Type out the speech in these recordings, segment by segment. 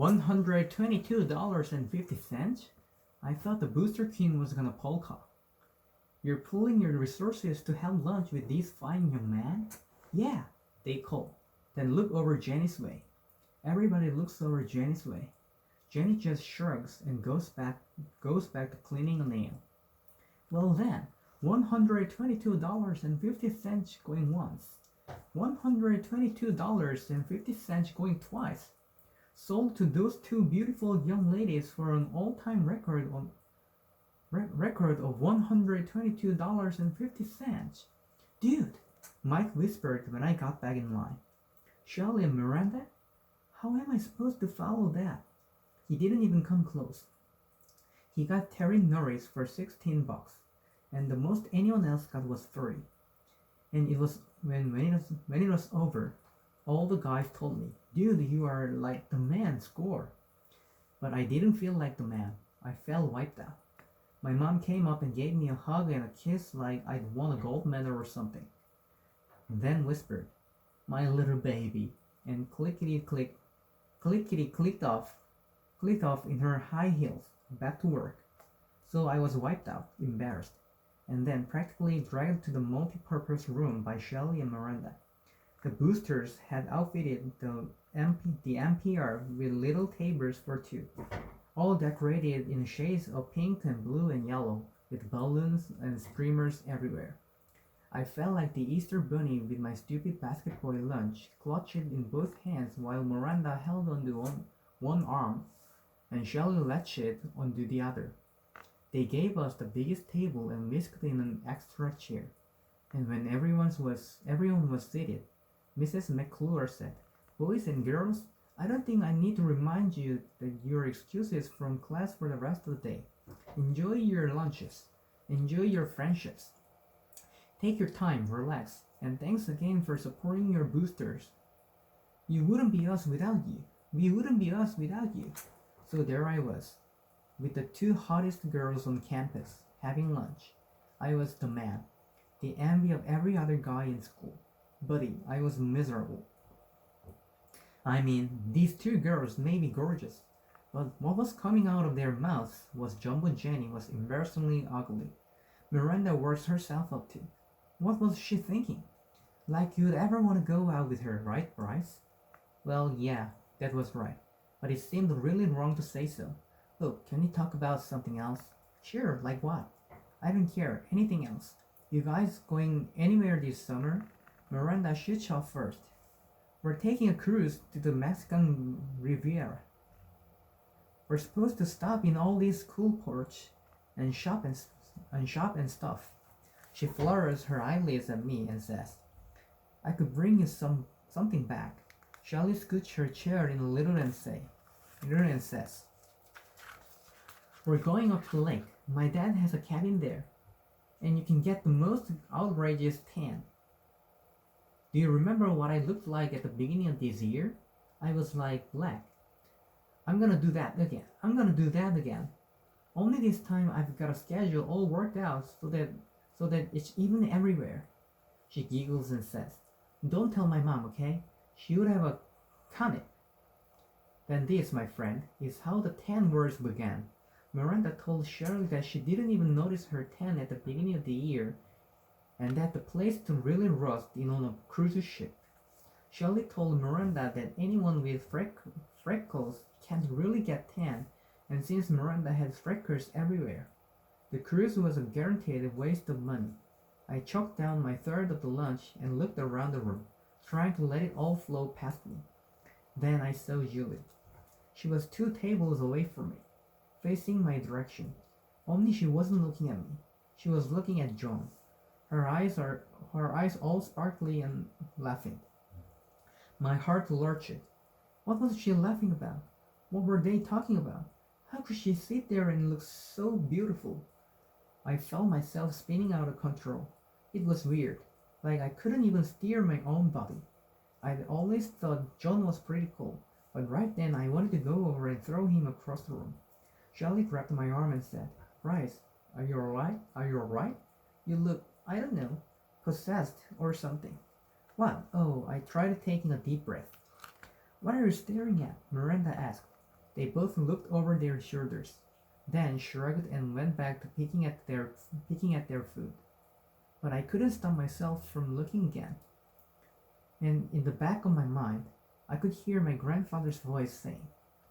$122.50? I thought the Booster King was gonna polka. You're pooling your resources to have lunch with this fine young man? Yeah, they call. Then look over Jenny's way. Everybody looks over Jenny's way. Jenny just shrugs and goes back to cleaning a nail. Well then, $122.50 going once. $122.50 going twice. Sold to those two beautiful young ladies for an all-time record of $122.50. Dude, Mike whispered when I got back in line. Shelley and Miranda? How am I supposed to follow that? He didn't even come close. He got Terry Norris for $16, and the most anyone else got was 30. And it was when it was over, all the guys told me, dude, you are like the man, score. But I didn't feel like the man. I felt wiped out. My mom came up and gave me a hug and a kiss like I'd won a gold medal or something. And then whispered, my little baby, and clickety clicked off in her high heels, back to work. So I was wiped out, embarrassed, and then practically dragged to the multi-purpose room by Shelley and Miranda. The boosters had outfitted the MPR with little tables for two, all decorated in shades of pink and blue and yellow, with balloons and streamers everywhere. I felt like the Easter Bunny with my stupid basketball lunch clutched in both hands while Miranda held onto one arm and Shelley latched onto the other. They gave us the biggest table and whisked in an extra chair, and when everyone was seated, Mrs. McClure said, boys and girls, I don't think I need to remind you that your excuses from class for the rest of the day. Enjoy your lunches. Enjoy your friendships. Take your time, relax, and thanks again for supporting your boosters. You wouldn't be us without you. We wouldn't be us without you. So there I was, with the two hottest girls on campus, having lunch. I was the man, the envy of every other guy in school. Buddy, I was miserable. I mean, these two girls may be gorgeous, but what was coming out of their mouths was Jumbo Jenny was embarrassingly ugly. Miranda works herself up too. What was she thinking? Like you'd ever want to go out with her, right, Bryce? Well, yeah, that was right, but it seemed really wrong to say so. Look, can we talk about something else? Sure, like what? I don't care, anything else. You guys going anywhere this summer? Miranda shoots off first. We're taking a cruise to the Mexican Riviera. We're supposed to stop in all these cool ports and shop and stuff. She flutters her eyelids at me and says, I could bring you something back. Shelley scoots her chair in a little and says, we're going up to the lake. My dad has a cabin there, and you can get the most outrageous tan. Do you remember what I looked like at the beginning of this year? I was like black. I'm gonna do that again. Only this time I've got a schedule all worked out so that it's even everywhere. She giggles and says, don't tell my mom, okay? She would have a comet. Then this, my friend, is how the 10 words began. Miranda told Shirley that she didn't even notice her tan at the beginning of the year, and that the place to really rust in on a cruise ship. Shirley told Miranda that anyone with freckles can't really get tan, and since Miranda had freckles everywhere, the cruise was a guaranteed waste of money. I choked down my third of the lunch and looked around the room, trying to let it all flow past me. Then I saw Julie. She was 2 tables away from me, facing my direction. Only she wasn't looking at me. She was looking at John. Her eyes all sparkly and laughing. My heart lurched. What was she laughing about? What were they talking about? How could she sit there and look so beautiful? I felt myself spinning out of control. It was weird, like I couldn't even steer my own body. I'd always thought John was pretty cool, but right then I wanted to go over and throw him across the room. Charlie grabbed my arm and said, Bryce, are you alright? Are you alright? You look, I don't know, possessed or something. What? Oh, I tried taking a deep breath. What are you staring at? Miranda asked. They both looked over their shoulders, then shrugged and went back to picking at their food. But I couldn't stop myself from looking again, and in the back of my mind, I could hear my grandfather's voice saying,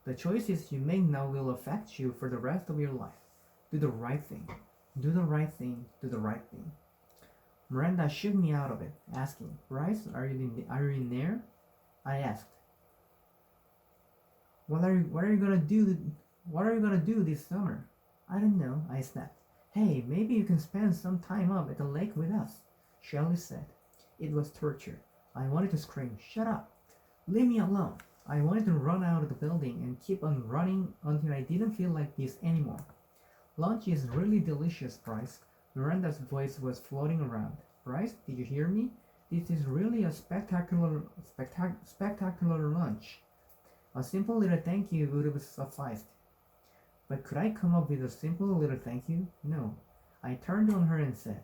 "The choices you make now will affect you for the rest of your life. Do the right thing. Do the right thing. Do the right thing." Miranda shook me out of it, asking, "Bryce, are you in there?" I asked, What are you gonna do? What are you gonna do this summer?" "I don't know," I snapped. "Hey, maybe you can spend some time up at the lake with us," Shelley said. It was torture. I wanted to scream, "Shut up! Leave me alone!" I wanted to run out of the building and keep on running until I didn't feel like this anymore. "Lunch is really delicious, Bryce." Miranda's voice was floating around. "Bryce, did you hear me? This is really a spectacular lunch. A simple little thank you would have sufficed." But could I come up with a simple little thank you? No. I turned on her and said,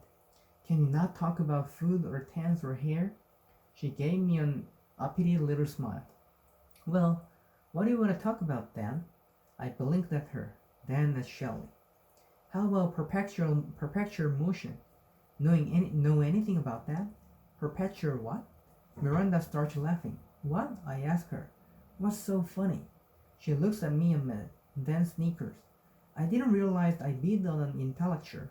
"Can you not talk about food or tents or hair?" She gave me an uppity little smile. "Well, what do you want to talk about then?" I blinked at her, then at Shelley. "How about perpetual motion? Know anything about that?" "Perpetual what?" Miranda started laughing. "What?" I asked her. "What's so funny?" She looks at me a minute, then snickers. I didn't realize I beat on an intellectual.